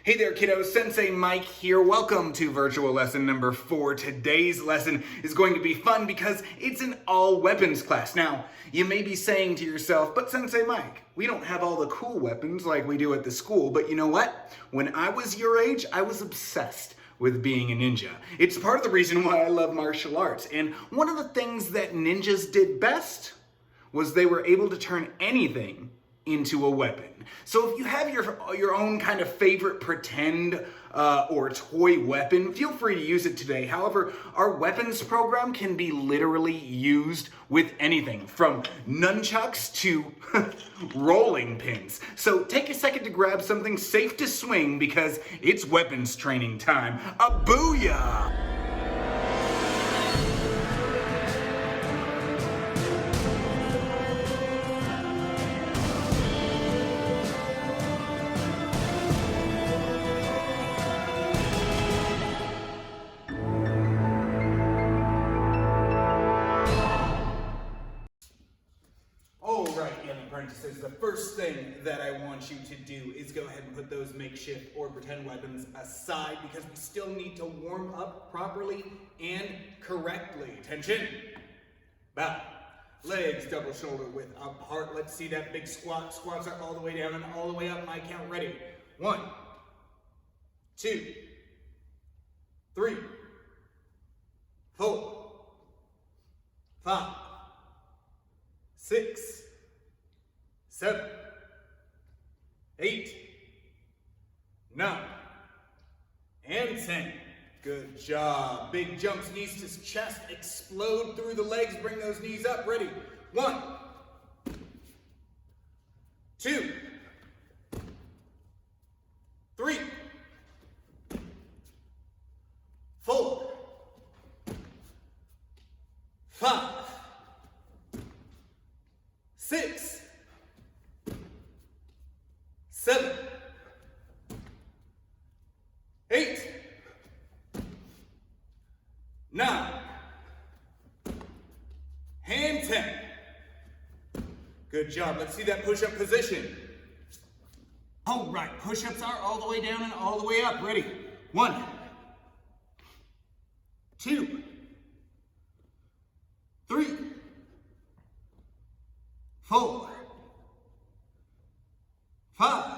Hey there kiddos, Sensei Mike here. Welcome to virtual lesson number 4. Today's lesson is going to be fun because it's an all weapons class. Now, you may be saying to yourself, but Sensei Mike, we don't have all the cool weapons like we do at the school. But you know what? When I was your age, I was obsessed with being a ninja. It's part of the reason why I love martial arts. And one of the things that ninjas did best was they were able to turn anything into a weapon. So if you have your own kind of favorite pretend or toy weapon, feel free to use it today. However, our weapons program can be literally used with anything from nunchucks to rolling pins. So take a second to grab something safe to swing because it's weapons training time. A booyah! Apprentices, the first thing that I want you to do is go ahead and put those makeshift or pretend weapons aside because we still need to warm up properly and correctly. Attention. Bow. Legs double shoulder width apart. Let's see that big squat. Squats up all the way down and all the way up. My count ready. 1, 2, 3, 4, 5, 6, 7, 8, 9, and 10. Good job. Big jumps, knees to chest, explode through the legs. Bring those knees up. Ready? 1, 2, 3, 4, 5, 6, 7, 8, 9, and 10. Good job. Let's see that push-up position. All right, push-ups are all the way down and all the way up. Ready? 1, 2, 3, 4, 5,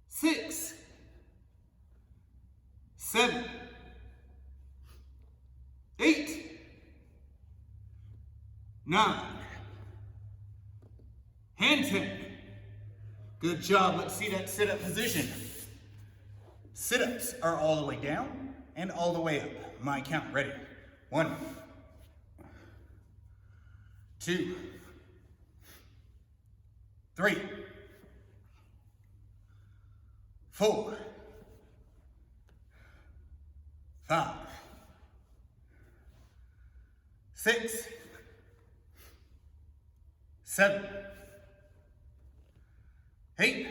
6, 7, 8, 9, and 10. Good job. Let's see that sit-up position. Sit-ups are all the way down and all the way up. My count. Ready? 1, 2, 3, 4, 5, 6, 7, 8,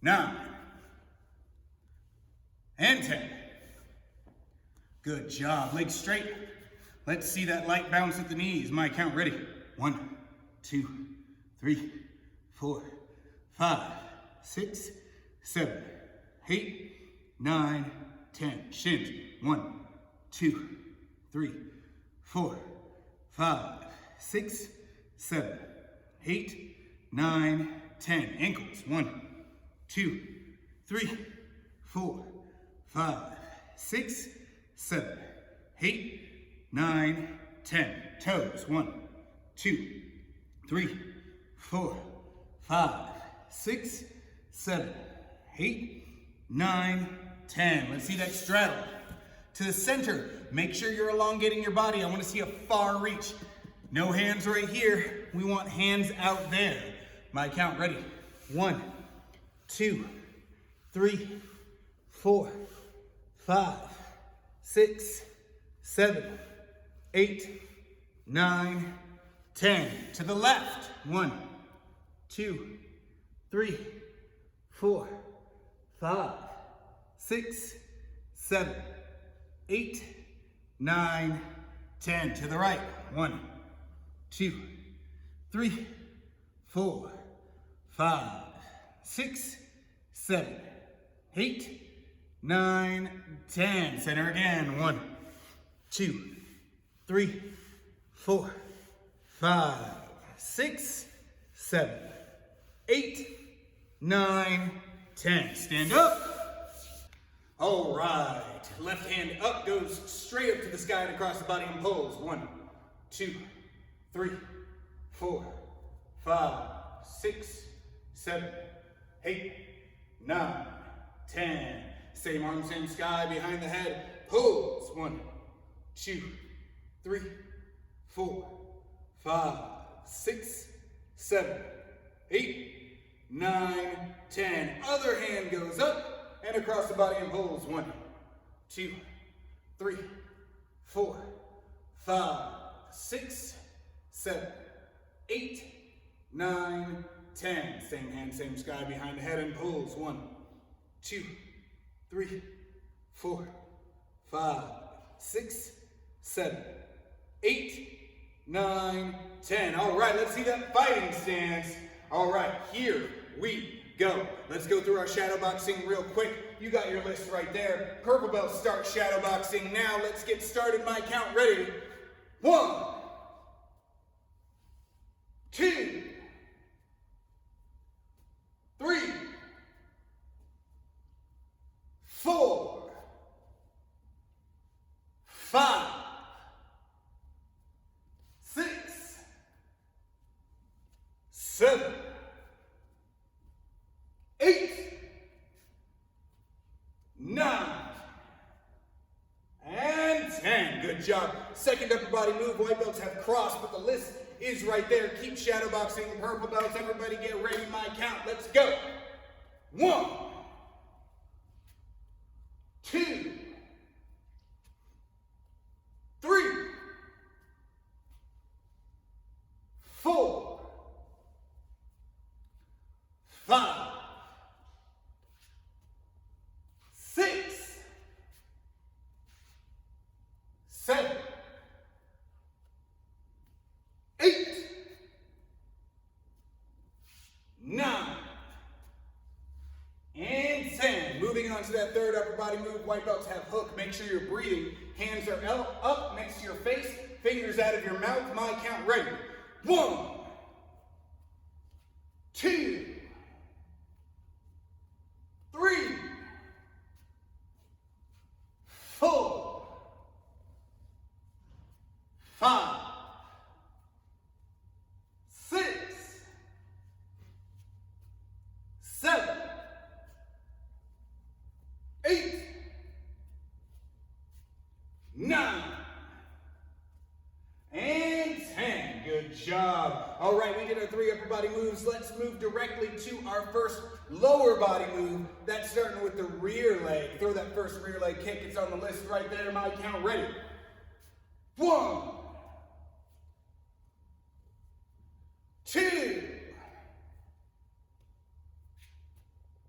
9, and 10. Good job. Legs straight. Let's see that light bounce at the knees. My count. Ready? 1, 2, 3, 4, 5, 6, 7, 8, 9, 10. Shins. 1, 2, 3, 4, 5, 6, 7, 8, 9, 10. Ankles. 1, 2, 3, 4, 5, 6, 7, 8, 9, 10. Toes. 1, 2, 3, 4, 5, 6, 7, 8, 9, 10. Let's see that straddle. To the center. Make sure you're elongating your body. I want to see a far reach. No hands right here. We want hands out there. My count. Ready? 1, 2, 3, 4, 5, 6, 7, 8, 9, 10. To the left. 1, 2, 3, 4, 5, 6, 7, 8, 9, 10. To the right. 1, 2, 3, 4, 5, 6, 7, 8, 9, 10. Center again. 1, 2, 3, 4, 5, 6, 7, 8, 9, 10. Stand up. All right. Left hand up goes straight up to the sky and across the body and pulls. 1, 2, 3, 4, 5, 6, 7, 8, 9, 10. Same arm, same sky, behind the head. Pulls. 1, 2, 3, 4, 5, 6, 7, 8, 9, 10. Other hand goes up and across the body and pulls. 1, 2, 3, 4, 5, 6, 7, 8, 9, 10. Same hand, same sky, behind the head and pulls. 1, 2, 3, 4, 5, 6, 7, 8, 9, 10. All right, let's see that fighting stance. All right, here we go. Let's go through our shadow boxing real quick. You got your list right there. Purple belt start shadow boxing now. Let's get started. My count ready. 1, 2, 3, 4, 5, 6, 7, 8, 9, and 10. Good job. Second upper body move. White belts have crossed, but the list is right there. Keep shadow boxing. Purple belts, everybody get ready. My count. Let's go. 1, 2, 3, 4, 5, 6, 7, 8, 9, and 10. Moving on to that third upper body move. White belts have hook. Make sure you're breathing. Hands are up next to your face. Fingers out of your mouth. My count ready. 1, 2, 3, 4, 5, 6, 7, 8, 9, and 10. Good job. All right, we did our 3 upper body moves. Let's move directly to our first lower body move. That's starting with the rear leg. Throw that first rear leg kick. It's on the list right there. My count ready. 1, 2,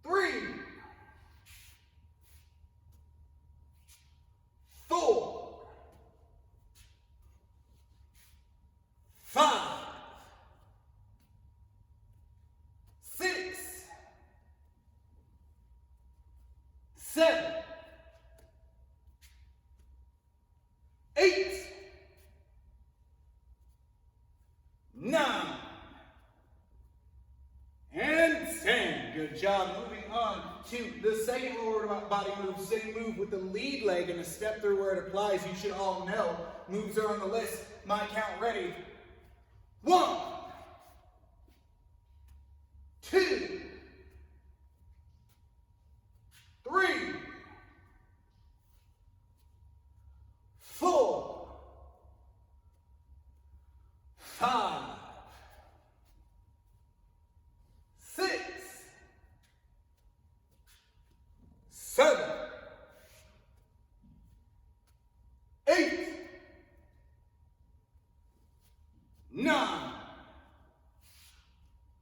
3, 4, 5, 6, 7, 8, 9, and 10. Good job. Moving on to the second lower body move. Same move with the lead leg and a step through where it applies. You should all know. Moves are on the list. My count ready. 1, 2, 3, 4, 5, 6, 7, 8, 9,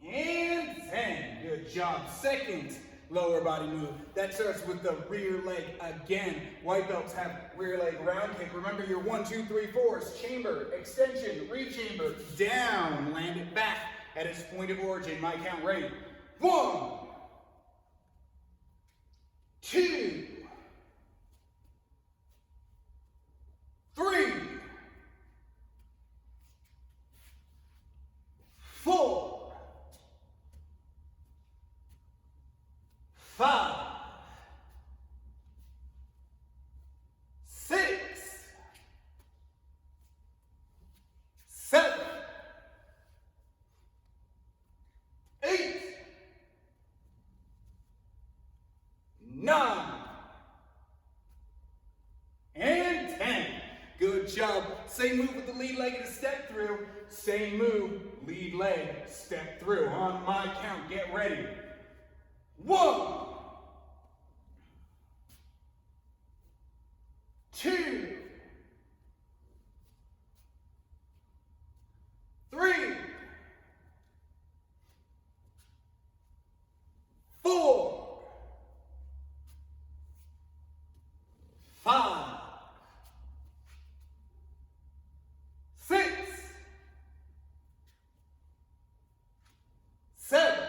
and 10. Good job. Second lower body move. That starts with the rear leg again. White belts have rear leg round kick. Remember your 1, 2, 3, 4s. Chamber, extension, rechamber, down. Land it back at its point of origin. My count ready. 1, 2, 3, 4, 5, 6, 7, 8, 9, and 10. Good job. Same move with the lead leg and a step through. Same move, lead leg, step through. On my count, get ready. 1, 2, 3, 4, 5, 6, 7,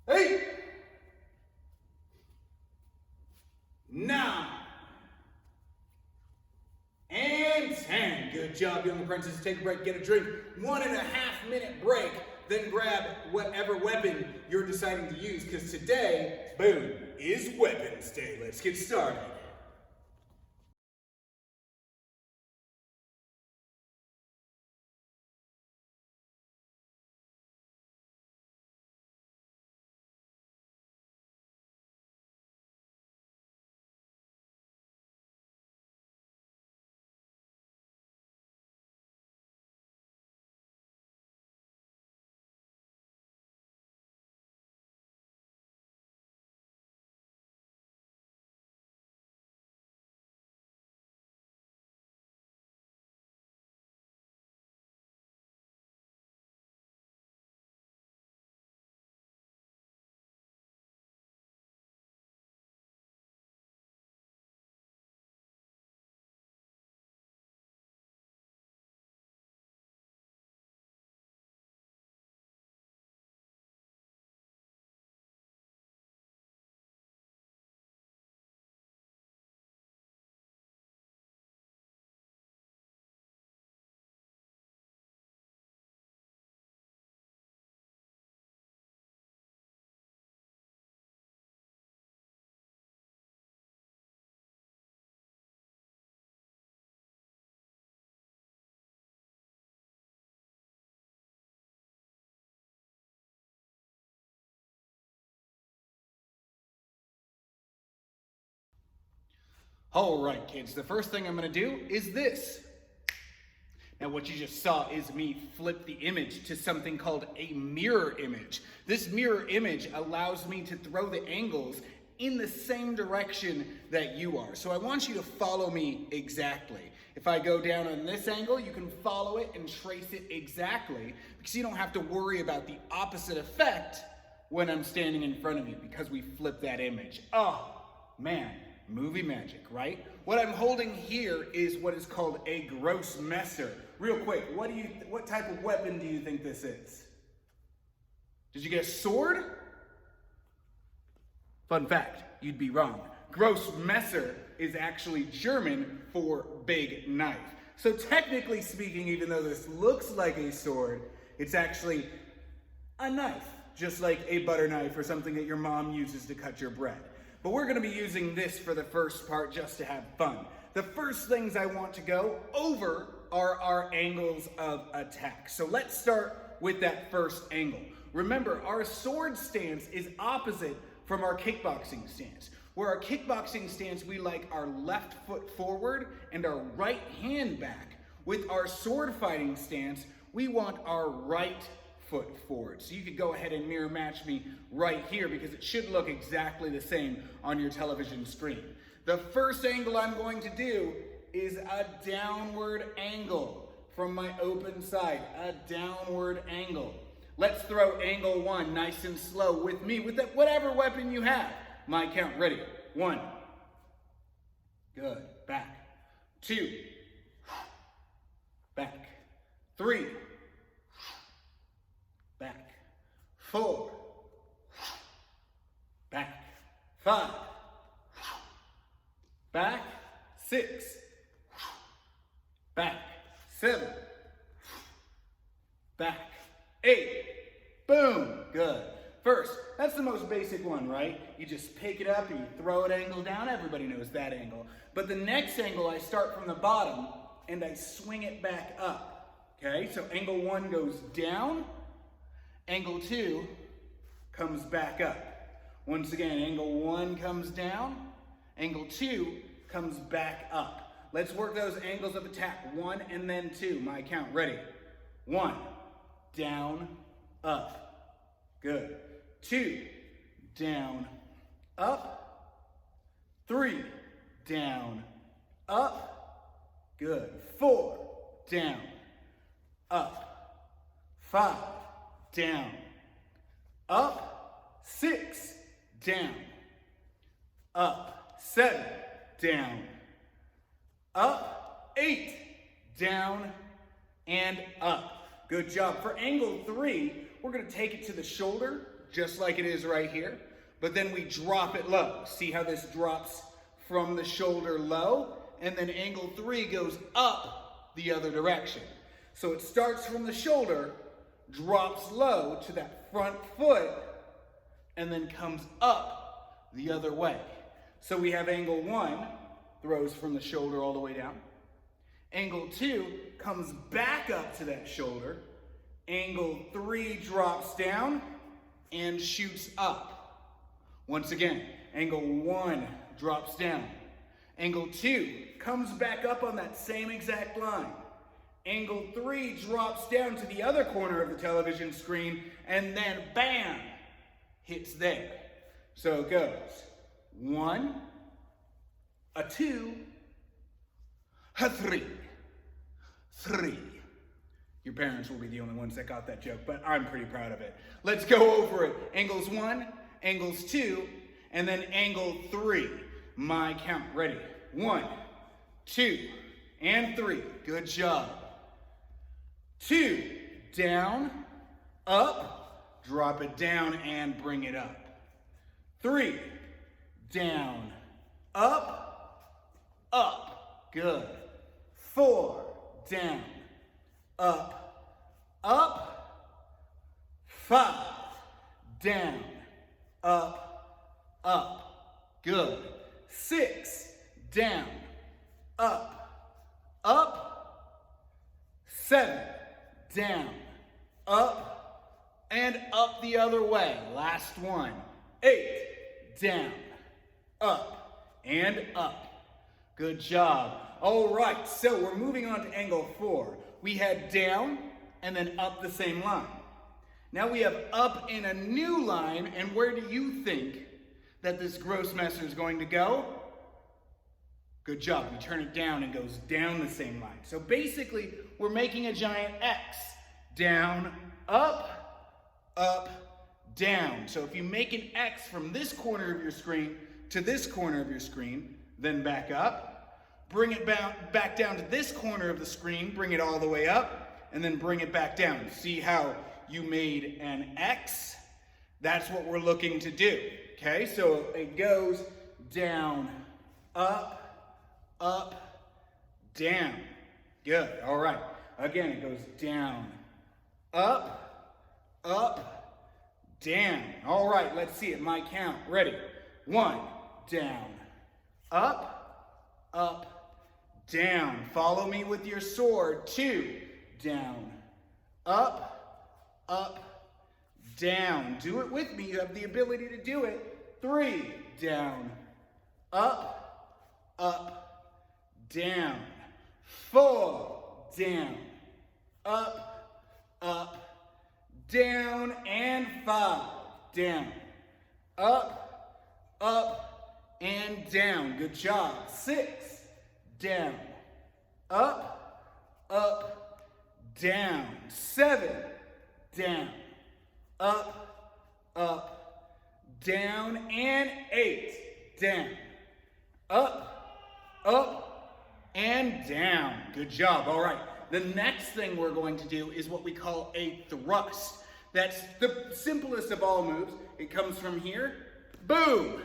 8, 9, and 10. Good job, young apprentices. Take a break, get a drink. 1.5 minute break. Then grab whatever weapon you're deciding to use, because today, boom, is Weapons Day. Let's get started. All right, kids, the first thing I'm going to do is this. Now, what you just saw is me flip the image to something called a mirror image. This mirror image allows me to throw the angles in the same direction that you are. So I want you to follow me exactly. If I go down on this angle, you can follow it and trace it exactly, because you don't have to worry about the opposite effect when I'm standing in front of you, because we flipped that image. Oh, man. Movie magic, right? What I'm holding here is what is called a gross messer. Real quick, what type of weapon do you think this is? Did you get a sword? Fun fact, you'd be wrong. Gross messer is actually German for big knife. So technically speaking, even though this looks like a sword, it's actually a knife, just like a butter knife or something that your mom uses to cut your bread. But we're going to be using this for the first part just to have fun. The first things I want to go over are our angles of attack. So let's start with that first angle. Remember, our sword stance is opposite from our kickboxing stance. Where our kickboxing stance, we like our left foot forward and our right hand back. With our sword fighting stance, we want our right foot forward. So you could go ahead and mirror match me right here, because it should look exactly the same on your television screen. The first angle I'm going to do is a downward angle from my open side, a downward angle. Let's throw angle 1 nice and slow with me, with whatever weapon you have. My count, ready? 1. Good, back. 2. Back. 3. back, 4, back, 5, back, 6, back, 7, back, 8, boom, good. First, that's the most basic one, right? You just pick it up and you throw it angle down. Everybody knows that angle. But the next angle, I start from the bottom and I swing it back up. Okay, so angle 1 goes down, angle 2 comes back up. Once again, angle 1 comes down, angle 2 comes back up. Let's work those angles of attack, 1 and then 2. My count, ready? 1, down, up. Good. 2, down, up. 3, down, up. Good. 4, down, up. 5, down, up. 6, down, up. 7, down, up. 8, down, and up. Good job. For angle 3, we're going to take it to the shoulder, just like it is right here, but then we drop it low. See how this drops from the shoulder low, and then angle 3 goes up the other direction. So it starts from the shoulder, drops low to that front foot, and then comes up the other way. So we have angle 1, throws from the shoulder all the way down. Angle 2 comes back up to that shoulder. Angle 3 drops down and shoots up. Once again, angle 1 drops down. Angle 2 comes back up on that same exact line. Angle 3 drops down to the other corner of the television screen and then bam, hits there. So it goes 1, a 2, a 3, 3. Your parents will be the only ones that got that joke, but I'm pretty proud of it. Let's go over it. Angles 1, angles 2, and then angle 3. My count. Ready? 1, 2, and 3. Good job. 2, down, up, drop it down and bring it up. 3, down, up, up. Good. 4, down, up, up. 5, down, up. Good. 6, down, up, up. 7, down, up, and up the other way. Last one. 8, down, up, and up. Good job. All right, so we're moving on to angle 4. We had down and then up the same line. Now we have up in a new line, and where do you think that this Grossmesser is going to go? Good job. We turn it down and goes down the same line. So basically, we're making a giant X. Down, up, up, down. So if you make an X from this corner of your screen to this corner of your screen, then back up, bring it back down to this corner of the screen, bring it all the way up, and then bring it back down. See how you made an X? That's what we're looking to do. Okay, so it goes down, up, up, down. Good, all right. Again, it goes down, up, up, down. All right, let's see it. My count. Ready? 1, down, up, up, down. Follow me with your sword. 2, down, up, up, down. Do it with me. You have the ability to do it. 3, down, up, up, down. 4, down, up, up, down, and 5, down, up, up, and down. Good job. 6, down, up, up, down. 7, down, up, up, down, and 8, down, up, up, and down. Good job. All right. The next thing we're going to do is what we call a thrust. That's the simplest of all moves. It comes from here, boom,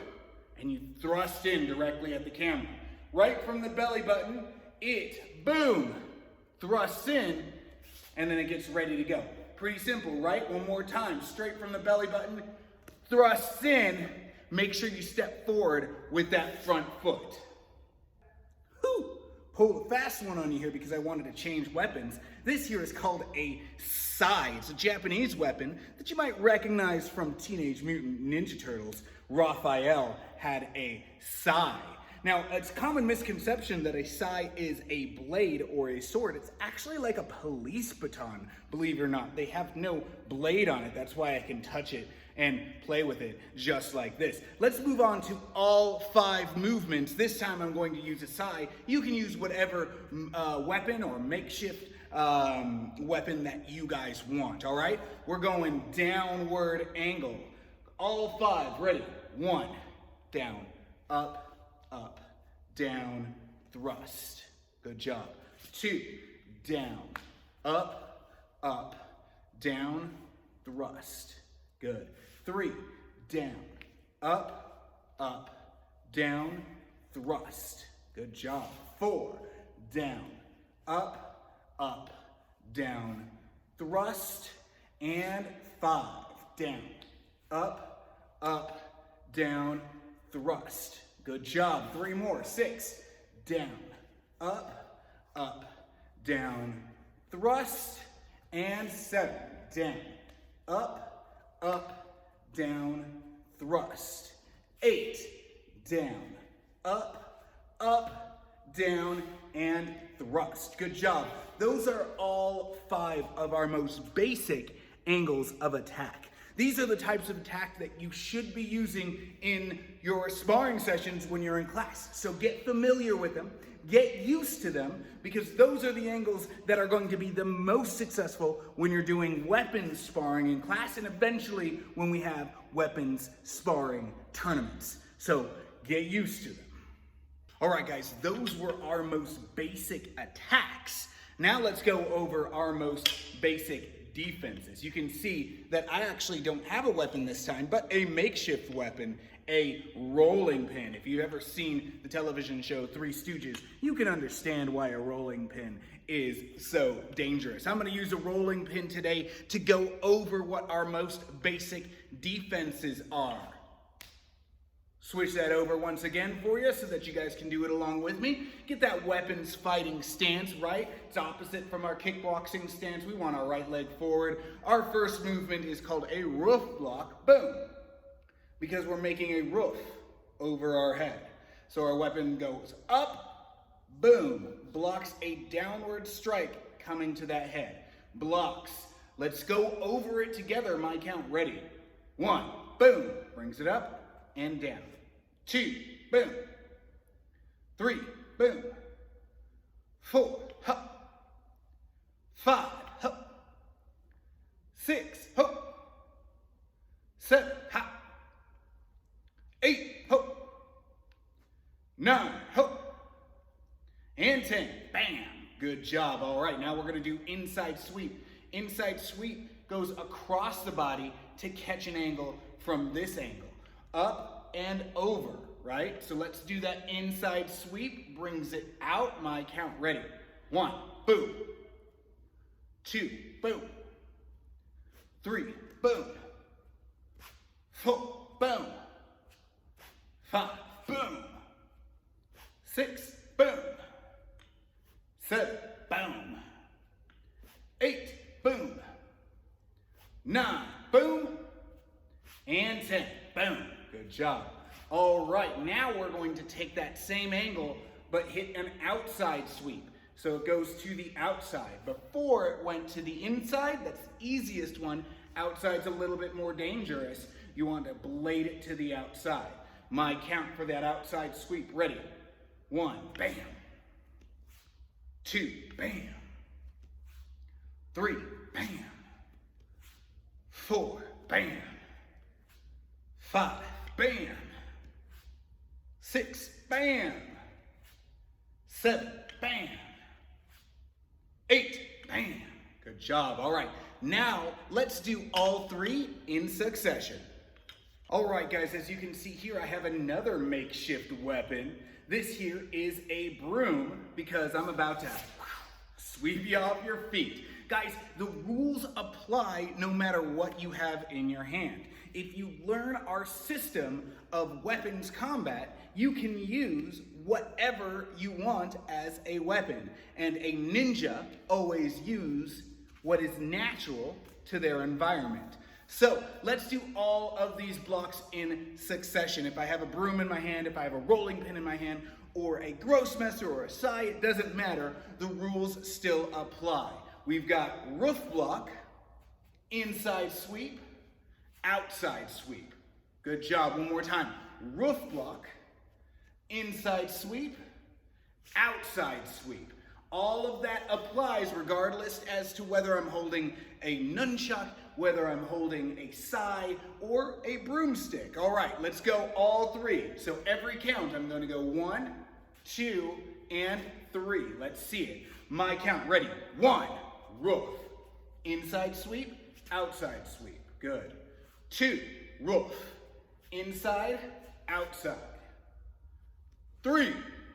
and you thrust in directly at the camera. Right from the belly button, it, boom, thrusts in, and then it gets ready to go. Pretty simple, right? One more time, straight from the belly button, thrusts in, make sure you step forward with that front foot. Whew. Pull a fast one on you here because I wanted to change weapons. This here is called a sai. It's a Japanese weapon that you might recognize from Teenage Mutant Ninja Turtles. Raphael had a sai. Now, it's a common misconception that a sai is a blade or a sword. It's actually like a police baton, believe it or not. They have no blade on it. That's why I can touch it and play with it just like this. Let's move on to all 5 movements. This time I'm going to use a sai. You can use whatever weapon or makeshift weapon that you guys want, all right? We're going downward angle. All 5, ready? 1, down, up, up, down, thrust. Good job. 2, down, up, down, thrust. Good. 3, down, up, down, thrust. Good job. 4, down, up, down, thrust. And 5, down, up, down, thrust. Good job. 3 more. 6, down, up, down, thrust. And 7, down, up, down, thrust. 8, down, up, down, and thrust. Good job. Those are all 5 of our most basic angles of attack. These are the types of attack that you should be using in your sparring sessions when you're in class. So get familiar with them, get used to them, because those are the angles that are going to be the most successful when you're doing weapons sparring in class and eventually when we have weapons sparring tournaments. So get used to them. All right, guys, those were our most basic attacks. Now let's go over our most basic defenses. You can see that I actually don't have a weapon this time, but a makeshift weapon, a rolling pin. If you've ever seen the television show Three Stooges, you can understand why a rolling pin is so dangerous. I'm going to use a rolling pin today to go over what our most basic defenses are. Switch that over once again for you so that you guys can do it along with me. Get that weapons fighting stance, right? It's opposite from our kickboxing stance. We want our right leg forward. Our first movement is called a roof block. Boom. Because we're making a roof over our head. So our weapon goes up, boom. Blocks a downward strike coming to that head. Blocks. Let's go over it together. My count. Ready? 1, boom. Brings it up and down. 2, boom. 3, boom. 4, hup. 5, hup. 6, hup. 7, hop. 8, hup. 9, hup. And 10, bam. Good job. All right, now we're gonna do inside sweep. Inside sweep goes across the body to catch an angle from this angle. Up and over, right? So let's do that inside sweep. Brings it out. My count. Ready? 1, boom. 2, boom. 3, boom. 4, boom. 5, boom. 6, boom. 7, boom. 8, boom. 9, boom. And 10, boom. Good job. All right, now we're going to take that same angle, but hit an outside sweep. So it goes to the outside. Before it went to the inside, that's the easiest one. Outside's a little bit more dangerous. You want to blade it to the outside. My count for that outside sweep. Ready? 1, bam. 2, bam. 3, bam. 4, bam. 5, bam. 6, bam. 7, bam. 8, bam. Good job. All right. Now let's do all three in succession. All right, guys, as you can see here, I have another makeshift weapon. This here is a broom because I'm about to sweep you off your feet. Guys, the rules apply no matter what you have in your hand. If you learn our system of weapons combat, you can use whatever you want as a weapon. And a ninja always use what is natural to their environment. So let's do all of these blocks in succession. If I have a broom in my hand, if I have a rolling pin in my hand, or a grossmesser or a sai, it doesn't matter. The rules still apply. We've got roof block, inside sweep, outside sweep. Good job. One more time. Roof block, inside sweep, outside sweep. All of that applies regardless as to whether I'm holding a nunchuck, whether I'm holding a sai, or a broomstick. All right, let's go all three. So every count, I'm going to go 1, 2, and 3. Let's see it. My count. Ready? 1, roof. Inside sweep, outside sweep. Good. 2, roof. Inside, outside. 3,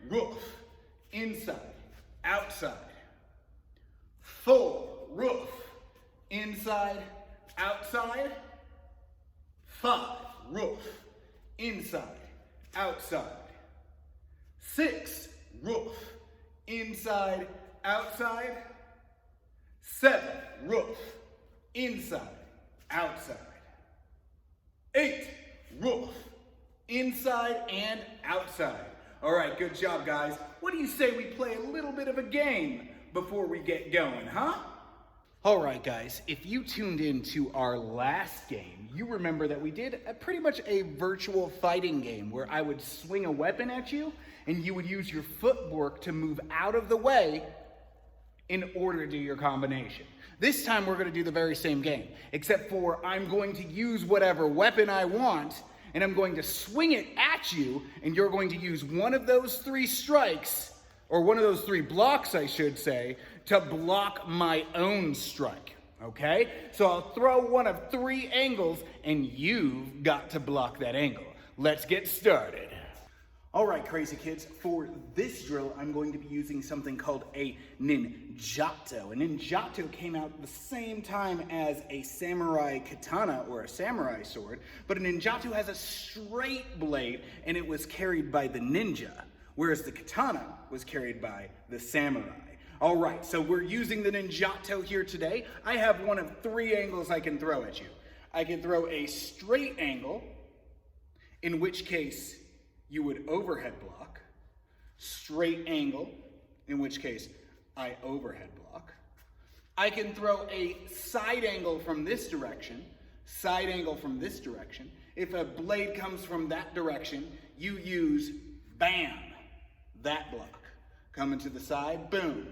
roof. Inside, outside. 4, roof. Inside, outside. 5, roof. Inside, outside. 6, roof. Inside, outside. 7, roof. Inside, outside. 8, roof. Inside and outside. All right, good job, guys. What do you say we play a little bit of a game before we get going, huh? All right, guys, if you tuned in to our last game, you remember that we did pretty much a virtual fighting game where I would swing a weapon at you and you would use your footwork to move out of the way in order to do your combination. This time we're going to do the very same game, except for I'm going to use whatever weapon I want and I'm going to swing it at you and you're going to use one of those 3 strikes, or one of those 3 blocks, I should say, to block my own strike, okay? So I'll throw one of 3 angles, and you've got to block that angle. Let's get started. All right, crazy kids, for this drill, I'm going to be using something called a ninjato. A ninjato came out the same time as a samurai katana or a samurai sword, but a ninjato has a straight blade, and it was carried by the ninja, whereas the katana was carried by the samurai. All right, so we're using the ninjato here today. I have one of 3 angles I can throw at you. I can throw a straight angle, in which case you would overhead block. Straight angle, in which case I overhead block. I can throw a side angle from this direction, side angle from this direction. If a blade comes from that direction, you use bam, that block. Coming to the side, boom,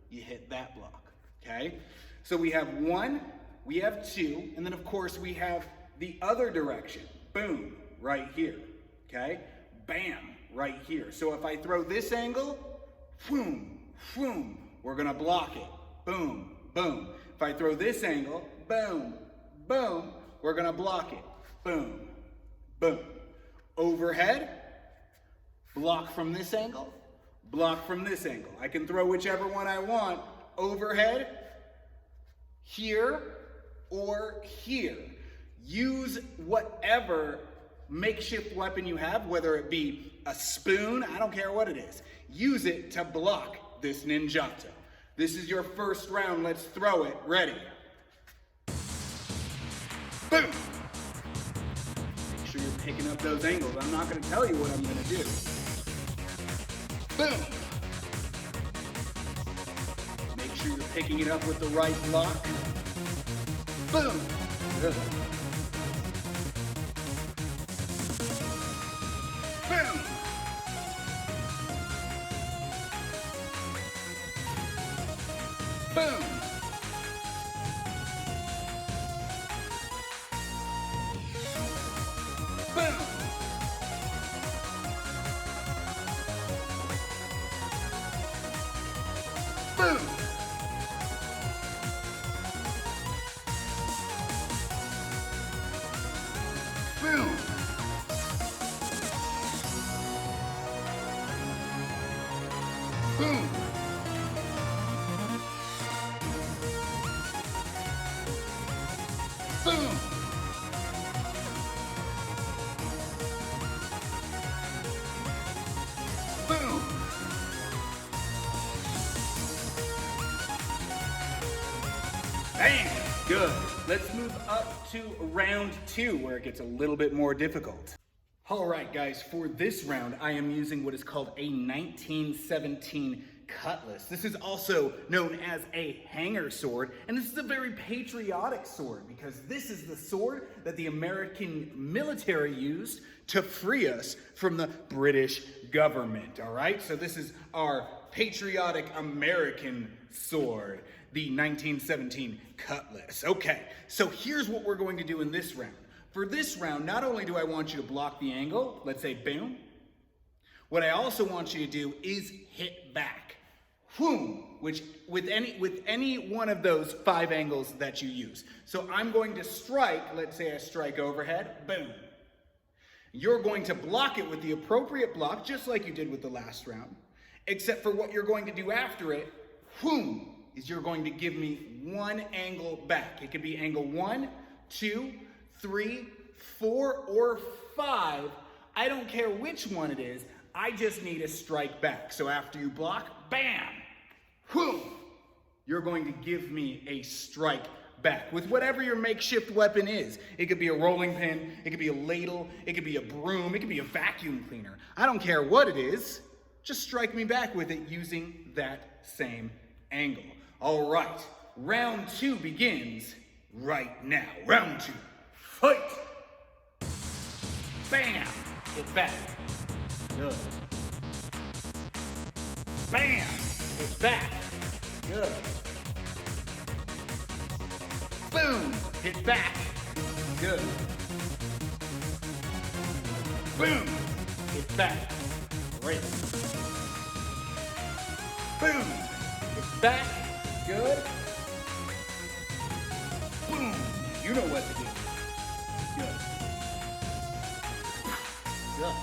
you hit that block, okay? So we have 1, we have 2, and then of course we have the other direction, boom, right here, okay? Bam, right here. So if I throw this angle, boom, boom, we're gonna block it, boom, boom. If I throw this angle, boom, boom, we're gonna block it, boom, boom. Overhead, block from this angle, block from this angle. I can throw whichever one I want, overhead, here, or here. Use whatever makeshift weapon you have, whether it be a spoon, I don't care what it is. Use it to block this ninjato. This is your first round, let's throw it. Ready? Boom! Make sure you're picking up those angles. I'm not gonna tell you what I'm gonna do. Boom! Make sure you're picking it up with the right block. Boom! Good. Boom! Boom! Boom! Boom! Boom. Boom. Boom. Boom. Bam. Good. Let's move up to round 2 where it gets a little bit more difficult. All right, guys, for this round, I am using what is called a 1917 Cutlass. This is also known as a hanger sword, and this is a very patriotic sword because this is the sword that the American military used to free us from the British government, all right? So this is our patriotic American sword, the 1917 Cutlass. Okay, so here's what we're going to do in this round. For this round, not only do I want you to block the angle, let's say boom, what I also want you to do is hit back. Whoom, which with any one of those 5 angles that you use. So I'm going to strike, let's say I strike overhead, boom. You're going to block it with the appropriate block, just like you did with the last round, except for what you're going to do after it, whoom, is you're going to give me 1 angle back. It could be angle 1, 2, 3, 4, or 5. I don't care which one it is. I just need a strike back. So after you block, bam, whoo, you're going to give me a strike back with whatever your makeshift weapon is. It could be a rolling pin, it could be a ladle, it could be a broom, it could be a vacuum cleaner. I don't care what it is. Just strike me back with it using that same angle. All right, round 2 begins right now. Round 2, fight. Bam, hit back. Good. Bam, hit back. Good. Boom, hit back. Good. Boom, hit back. Great. Boom, hit back. Good. Boom, you know what to do. Good. Good.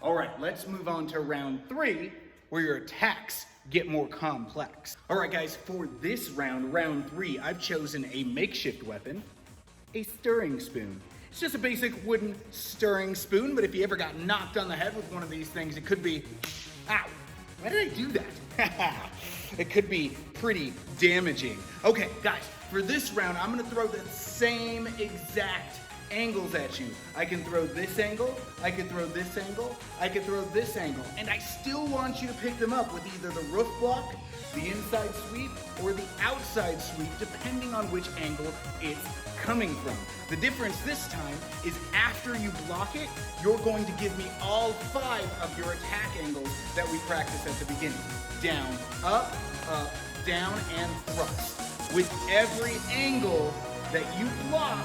All right, let's move on to round 3, where your attacks get more complex. All right, guys, for this round, round 3, I've chosen a makeshift weapon, a stirring spoon. It's just a basic wooden stirring spoon, but if you ever got knocked on the head with one of these things, it could be, ow, why did I do that? It could be pretty damaging. Okay, guys, for this round, I'm gonna throw the same exact angles at you. I can throw this angle, I can throw this angle, I can throw this angle, and I still want you to pick them up with either the roof block, the inside sweep, or the outside sweep, depending on which angle it's coming from. The difference this time is after you block it, you're going to give me all 5 of your attack angles that we practiced at the beginning. Down, up, down, and thrust. With every angle that you block,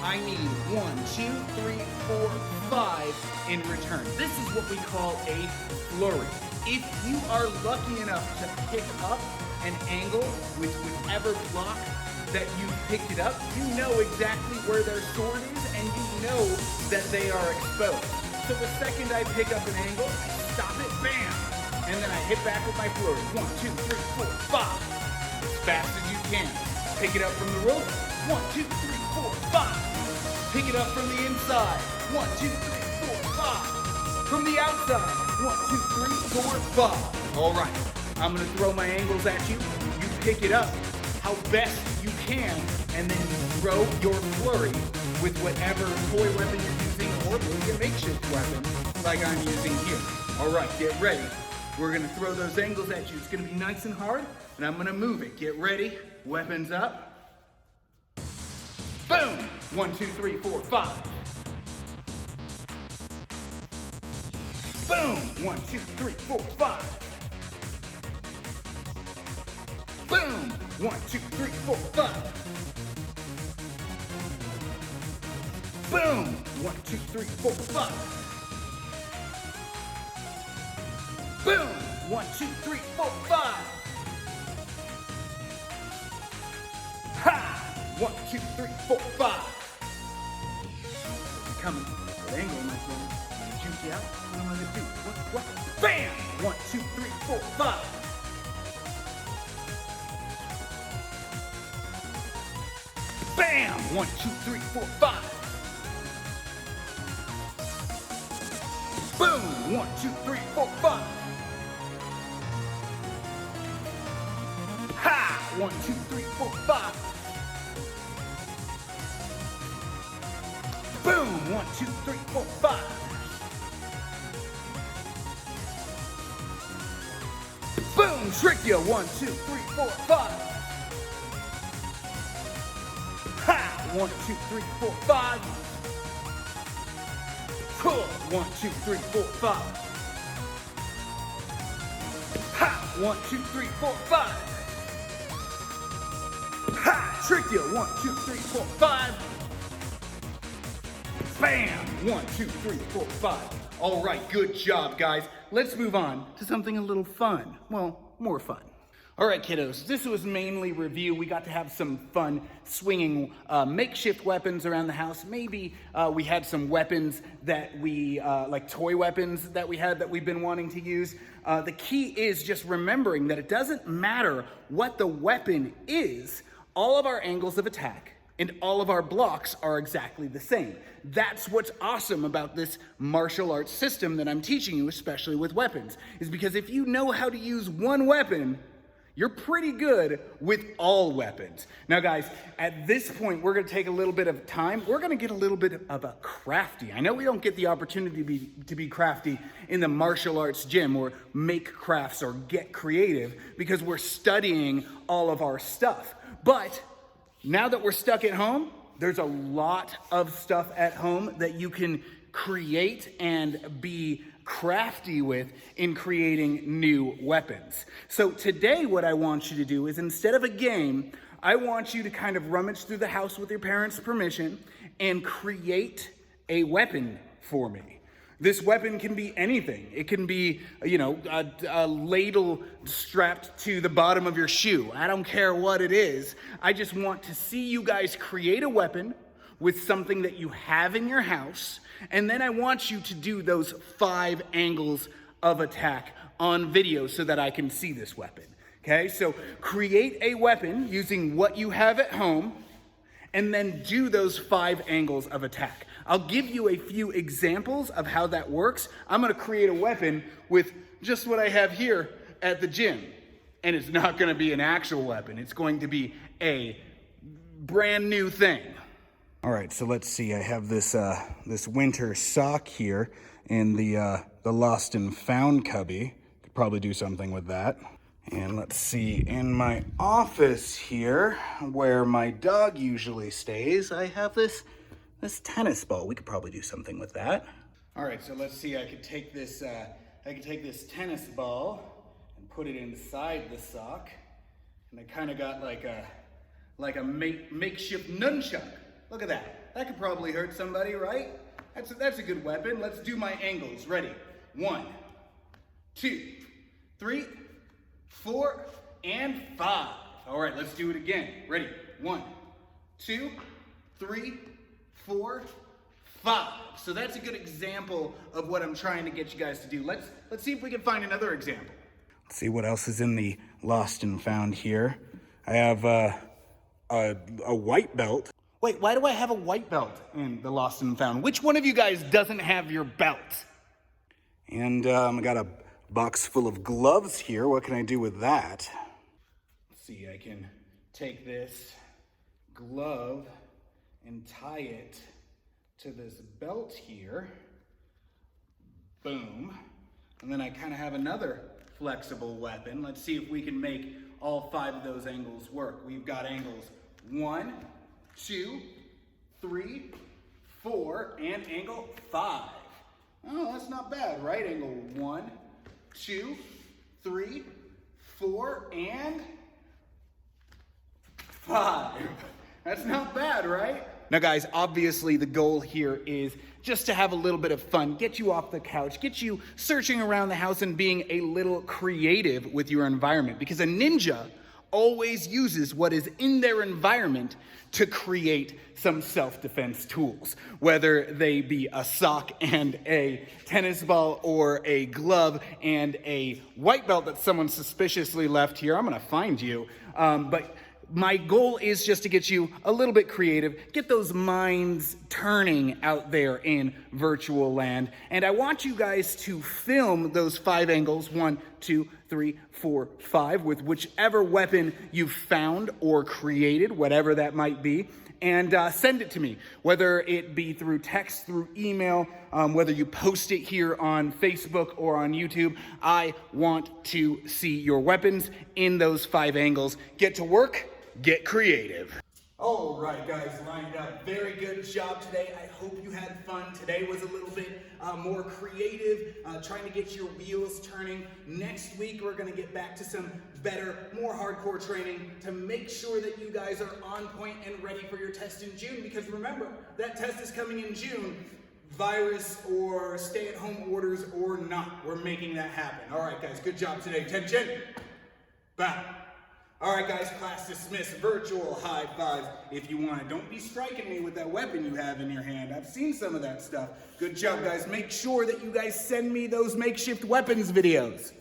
I need 1, 2, 3, 4, 5 in return. This is what we call a flurry. If you are lucky enough to pick up an angle with whichever block that you picked it up, you know exactly where their sword is and you know that they are exposed. So the second I pick up an angle, I stop it, bam, and then I hit back with my flurry. 1, 2, 3, 4, 5. As fast as you can. Pick it up from the roof. 1, 2, 3, 4, 5. Pick it up from the inside. 1, 2, 3, 4, 5. From the outside. 1, 2, 3, 4, 5. All right. I'm going to throw my angles at you. You pick it up. how best you can, and then you throw your flurry with whatever toy weapon you're using, or maybe a makeshift weapon like I'm using here. All right, get ready. We're gonna throw those angles at you. It's gonna be nice and hard, and I'm gonna move it. Get ready, weapons up. Boom! 1, 2, 3, 4, 5. Boom! 1, 2, 3, 4, 5. Boom! 1, 2, 3, 4, 5. Boom! 1, 2, 3, 4, 5. Boom! 1, 2, 3, 4, 5. Ha! 1, 2, 3, 4, 5. Coming. Good angle, my friend. Juke you out. What am I gonna do? What? Bam! 1, 2, 3, 4, 5. Bam! 1, 2, 3, 4, 5. Boom! 1, 2, 3, 4, 5. Ha! 1, 2, 3, 4, 5. Boom! 1, 2, 3, 4, 5. Boom! Trick you! 1, 2, 3, 4, 5. Ha! 1, 2, 3, 4, 5. Cool! 1, 2, 3, 4, 5. Ha! 1, 2, 3, 4, 5. Ha! Trick you! 1, 2, 3, 4, 5. Bam! 1, 2, 3, 4, 5. All right, good job, guys. Let's move on to something a little fun. Well, more fun. All right, kiddos, this was mainly review. We got to have some fun swinging makeshift weapons around the house. Maybe we had some weapons that we, like toy weapons that we had that we've been wanting to use. The key is just remembering that it doesn't matter what the weapon is, all of our angles of attack and all of our blocks are exactly the same. That's what's awesome about this martial arts system that I'm teaching you, especially with weapons, is because if you know how to use one weapon, you're pretty good with all weapons. Now guys, at this point, we're gonna take a little bit of time. We're gonna get a little bit of a crafty. I know we don't get the opportunity to be crafty in the martial arts gym or make crafts or get creative because we're studying all of our stuff. But now that we're stuck at home, there's a lot of stuff at home that you can create and be crafty with in creating new weapons. So today what I want you to do is, instead of a game, I want you to kind of rummage through the house with your parents' permission and create a weapon for me. This weapon can be anything. It can be, a ladle strapped to the bottom of your shoe. I don't care what it is. I just want to see you guys create a weapon with something that you have in your house, and then I want you to do those 5 angles of attack on video so that I can see this weapon. Okay, so create a weapon using what you have at home, and then do those 5 angles of attack. I'll give you a few examples of how that works. I'm gonna create a weapon with just what I have here at the gym. And it's not gonna be an actual weapon. It's going to be a brand new thing. All right, so let's see. I have this this winter sock here in the lost and found cubby. Could probably do something with that. And let's see, in my office here, where my dog usually stays, I have this tennis ball. We could probably do something with that. All right, so let's see. I could take this tennis ball and put it inside the sock, and I kind of got like a makeshift nunchuck. Look at that. That could probably hurt somebody, right? That's a good weapon. Let's do my angles. Ready? 1, 2, 3, 4, and 5. All right, let's do it again. Ready? 1, 2, 3, 4, 5. So that's a good example of what I'm trying to get you guys to do. Let's see if we can find another example. Let's see what else is in the lost and found here. I have a white belt. Wait, why do I have a white belt in the lost and found? Which one of you guys doesn't have your belt? And I got a box full of gloves here. What can I do with that? Let's see, I can take this glove and tie it to this belt here. Boom. And then I kind of have another flexible weapon. Let's see if we can make all 5 of those angles work. We've got angles 1, 2, 3, 4, and angle 5. Oh, that's not bad, right? Angle 1, 2, 3, 4, and 5. That's not bad, right? Now guys, obviously the goal here is just to have a little bit of fun, get you off the couch, get you searching around the house and being a little creative with your environment, because a ninja always uses what is in their environment to create some self-defense tools, whether they be a sock and a tennis ball or a glove and a white belt that someone suspiciously left here. I'm gonna find you. But my goal is just to get you a little bit creative, get those minds turning out there in virtual land. And I want you guys to film those 5 angles, 1, 2, 3, 4, 5, with whichever weapon you've found or created, whatever that might be, and send it to me, whether it be through text, through email, whether you post it here on Facebook or on YouTube. I want to see your weapons in those 5 angles. Get to work. Get creative. All right, guys, lined up. Very good job today. I hope you had fun. Today was a little bit more creative, trying to get your wheels turning. Next week, we're going to get back to some better, more hardcore training to make sure that you guys are on point and ready for your test in June. Because remember, that test is coming in June. Virus or stay-at-home orders or not, we're making that happen. All right, guys, good job today. Attention. Bow. All right, guys, class dismissed. Virtual high fives if you want it. Don't be striking me with that weapon you have in your hand. I've seen some of that stuff. Good job, guys. Make sure that you guys send me those makeshift weapons videos.